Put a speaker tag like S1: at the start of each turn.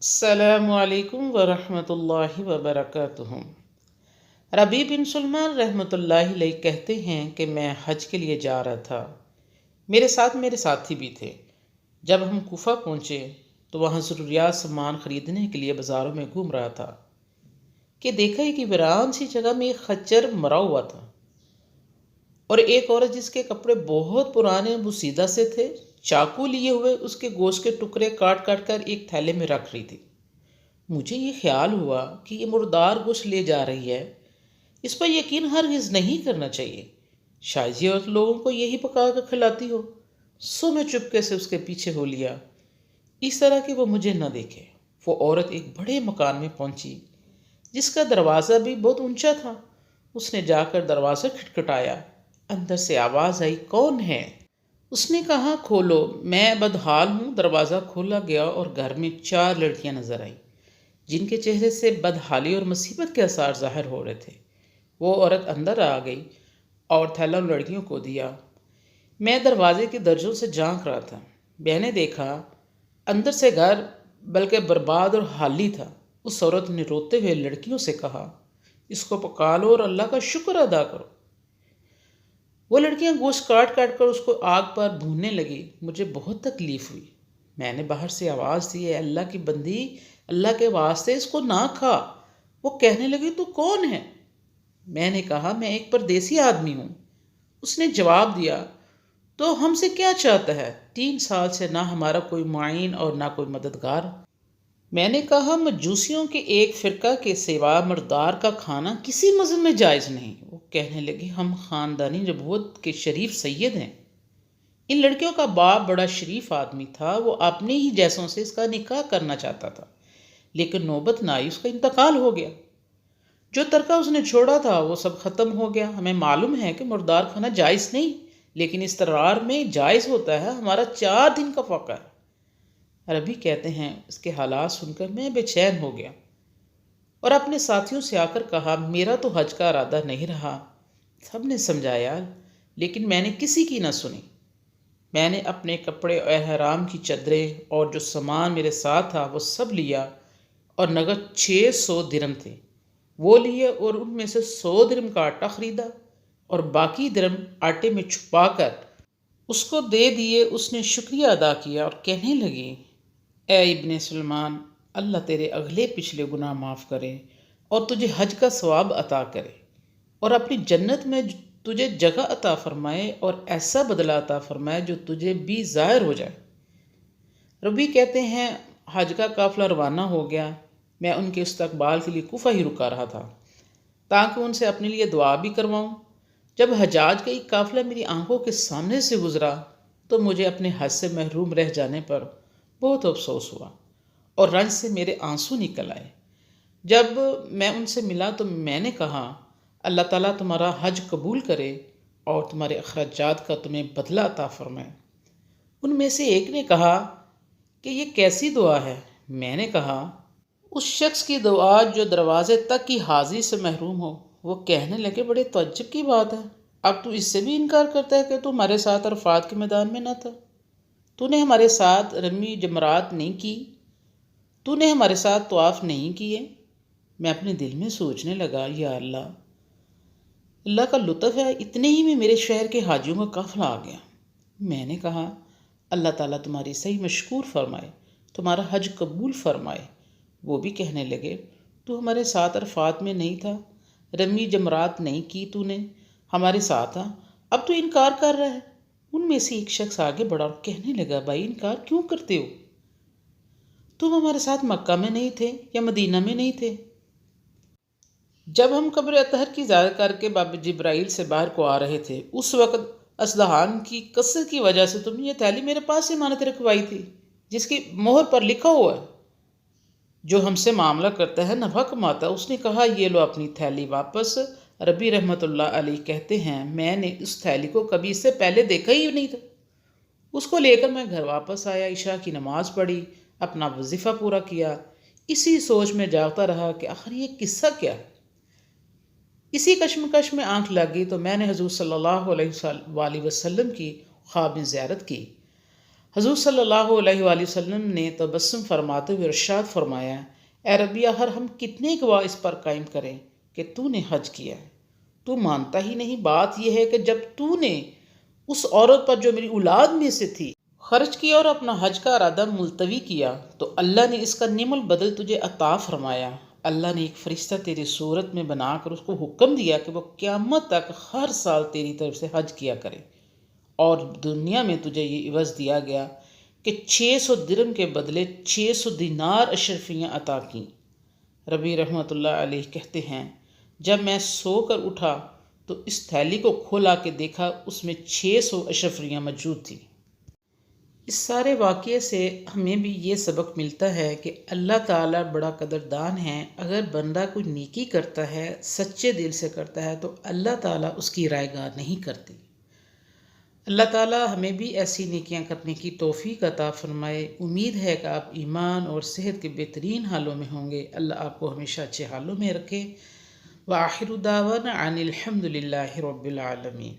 S1: السلام علیکم ورحمۃ اللہ وبرکاتہ۔ ربیع بن سلمان رحمۃ اللہ علیہ کہتے ہیں کہ میں حج کے لیے جا رہا تھا، میرے ساتھ میرے ساتھی بھی تھے۔ جب ہم کوفہ پہنچے تو وہاں ضروریات سامان خریدنے کے لیے بازاروں میں گھوم رہا تھا کہ دیکھا کہ ویران سی جگہ میں ایک خچر مرا ہوا تھا اور ایک عورت جس کے کپڑے بہت پرانے بوسیدہ سے تھے، چاقو لیے ہوئے اس کے گوشت کے ٹکڑے کاٹ کاٹ کر ایک تھیلے میں رکھ رہی تھی۔ مجھے یہ خیال ہوا کہ یہ مردار گوشت لے جا رہی ہے، اس پر یقین ہرگز نہیں کرنا چاہیے، شاید یہ عورت لوگوں کو یہی پکا کر کھلاتی ہو۔ سو میں چپکے سے اس کے پیچھے ہو لیا، اس طرح کہ وہ مجھے نہ دیکھے۔ وہ عورت ایک بڑے مکان میں پہنچی جس کا دروازہ بھی بہت اونچا تھا۔ اس نے جا کر دروازہ کھٹکھٹایا، اندر سے آواز آئی، کون ہے؟ اس نے کہا، کھولو، میں بدحال ہوں۔ دروازہ کھولا گیا اور گھر میں 4 لڑکیاں نظر آئیں جن کے چہرے سے بدحالی اور مصیبت کے آثار ظاہر ہو رہے تھے۔ وہ عورت اندر آ گئی اور تھیلا ان لڑکیوں کو دیا۔ میں دروازے کے درجوں سے جھانک رہا تھا۔ میں نے دیکھا اندر سے گھر بلکہ برباد اور خالی تھا۔ اس عورت نے روتے ہوئے لڑکیوں سے کہا، اس کو پکا لو اور اللہ کا شکر ادا کرو۔ وہ لڑکیاں گوشت کاٹ کاٹ کر اس کو آگ پر بھوننے لگی۔ مجھے بہت تکلیف ہوئی۔ میں نے باہر سے آواز دی، اے اللہ کی بندی، اللہ کے واسطے اس کو نہ کھا۔ وہ کہنے لگی، تو کون ہے؟ میں نے کہا، میں ایک پردیسی آدمی ہوں۔ اس نے جواب دیا، تو ہم سے کیا چاہتا ہے؟ 3 سال سے نہ ہمارا کوئی معین اور نہ کوئی مددگار۔ میں نے کہا، مجوسیوں کے ایک فرقہ کے سوا مردار کا کھانا کسی مذہب میں جائز نہیں۔ وہ کہنے لگی، ہم خاندانی نبوت کے شریف سید ہیں۔ ان لڑکیوں کا باپ بڑا شریف آدمی تھا، وہ اپنے ہی جیسوں سے اس کا نکاح کرنا چاہتا تھا، لیکن نوبت نہ آئی، اس کا انتقال ہو گیا۔ جو ترکہ اس نے چھوڑا تھا وہ سب ختم ہو گیا۔ ہمیں معلوم ہے کہ مردار کھانا جائز نہیں، لیکن اس ترار میں جائز ہوتا ہے۔ ہمارا 4 دن کا فقہ ہے۔ ربی کہتے ہیں، اس کے حالات سن کر میں بے چین ہو گیا اور اپنے ساتھیوں سے آ کر کہا، میرا تو حج کا ارادہ نہیں رہا۔ سب نے سمجھایا لیکن میں نے کسی کی نہ سنی۔ میں نے اپنے کپڑے اور احرام کی چادریں اور جو سامان میرے ساتھ تھا وہ سب لیا اور نقد 600 درم تھے وہ لیے اور ان میں سے 100 درم کا آٹا خریدا اور باقی درم آٹے میں چھپا کر اس کو دے دیے۔ اس نے شکریہ ادا کیا اور کہنے لگی، اے ابن سلمان، اللہ تیرے اگلے پچھلے گناہ معاف کرے اور تجھے حج کا ثواب عطا کرے اور اپنی جنت میں تجھے جگہ عطا فرمائے اور ایسا بدلہ عطا فرمائے جو تجھے بھی ظاہر ہو جائے۔ ربی کہتے ہیں، حج کا قافلہ روانہ ہو گیا۔ میں ان کے استقبال کے لیے کوفہ ہی رکا رہا تھا تاکہ ان سے اپنے لیے دعا بھی کرواؤں۔ جب حجاج کا ایک قافلہ میری آنکھوں کے سامنے سے گزرا تو مجھے اپنے حج سے محروم رہ جانے پر بہت افسوس ہوا اور رنج سے میرے آنسو نکل آئے۔ جب میں ان سے ملا تو میں نے کہا، اللہ تعالیٰ تمہارا حج قبول کرے اور تمہارے اخراجات کا تمہیں بدلہ عطا فرمائے۔ ان میں سے ایک نے کہا کہ یہ کیسی دعا ہے؟ میں نے کہا، اس شخص کی دعا جو دروازے تک کی حاضری سے محروم ہو۔ وہ کہنے لگے، بڑے تعجب کی بات ہے، اب تو اس سے بھی انکار کرتا ہے کہ تو ہمارے ساتھ عرفات کے میدان میں نہ تھا، تو نے ہمارے ساتھ رمی جمرات نہیں کی، تو نے ہمارے ساتھ طواف نہیں کیے۔ میں اپنے دل میں سوچنے لگا، یا اللہ، اللہ کا لطف ہے، اتنے ہی میں میرے شہر کے حاجیوں کا قافلہ آ گیا۔ میں نے کہا، اللہ تعالیٰ تمہاری صحیح مشکور فرمائے، تمہارا حج قبول فرمائے۔ وہ بھی کہنے لگے، تو ہمارے ساتھ عرفات میں نہیں تھا، رمی جمرات نہیں کی، تو نے ہمارے ساتھ تھا، اب تو انکار کر رہا ہے۔ ان میں سے ایک شخص آگے بڑھا اور کہنے لگا، بھائی انکار کیوں کرتے ہو؟ تم ہمارے ساتھ مکہ میں نہیں تھے یا مدینہ میں نہیں تھے؟ جب ہم قبر اطہر کی زیارت کر کے باب جبرائیل سے باہر کو آ رہے تھے، اس وقت اسدحان کی کثرت کی وجہ سے تم نے یہ تھیلی میرے پاس امانت رکھوائی تھی جس کی مہر پر لکھا ہوا ہے، جو ہم سے معاملہ کرتا ہے نفع کماتا ہے۔ اس نے کہا، یہ لو اپنی تھیلی واپس۔ ربی رحمۃ اللہ علیہ کہتے ہیں، میں نے اس تھیلی کو کبھی اس سے پہلے دیکھا ہی نہیں تھا۔ اس کو لے کر میں گھر واپس آیا، عشاء کی نماز پڑھی، اپنا وظیفہ پورا کیا، اسی سوچ میں جاگتا رہا کہ آخر یہ قصہ کیا ہے۔ اسی کشمکش میں آنکھ لگ گئی تو میں نے حضور صلی اللہ علیہ وآلہ وسلم کی خواب میں زیارت کی۔ حضور صلی اللہ علیہ وآلہ وسلم نے تبسم فرماتے ہوئے ارشاد فرمایا، اے ربی ہر ہم کتنے گواہ اس پر قائم کریں کہ تو نے حج کیا ہے، تو مانتا ہی نہیں۔ بات یہ ہے کہ جب تو نے اس عورت پر جو میری اولاد میں سے تھی خرچ کیا اور اپنا حج کا ارادہ ملتوی کیا تو اللہ نے اس کا نعم البدل تجھے عطا فرمایا۔ اللہ نے ایک فرشتہ تیری صورت میں بنا کر اس کو حکم دیا کہ وہ قیامت تک ہر سال تیری طرف سے حج کیا کرے، اور دنیا میں تجھے یہ عوض دیا گیا کہ 600 درم کے بدلے 600 دینار اشرفیاں عطا کیں۔ ربی رحمۃ اللہ علیہ کہتے ہیں، جب میں سو کر اٹھا تو اس تھیلی کو کھولا کے دیکھا، اس میں 600 اشرفیاں موجود تھیں۔ اس سارے واقعے سے ہمیں بھی یہ سبق ملتا ہے کہ اللہ تعالیٰ بڑا قدردان ہے۔ اگر بندہ کوئی نیکی کرتا ہے، سچے دل سے کرتا ہے، تو اللہ تعالیٰ اس کی رائے گاہ نہیں کرتی۔ اللہ تعالیٰ ہمیں بھی ایسی نیکیاں کرنے کی توفیق عطا فرمائے۔ امید ہے کہ آپ ایمان اور صحت کے بہترین حالوں میں ہوں گے۔ اللہ آپ کو ہمیشہ اچھے حالوں میں رکھے۔ وآخر دعوانا ان الحمد للہ رب العالمین۔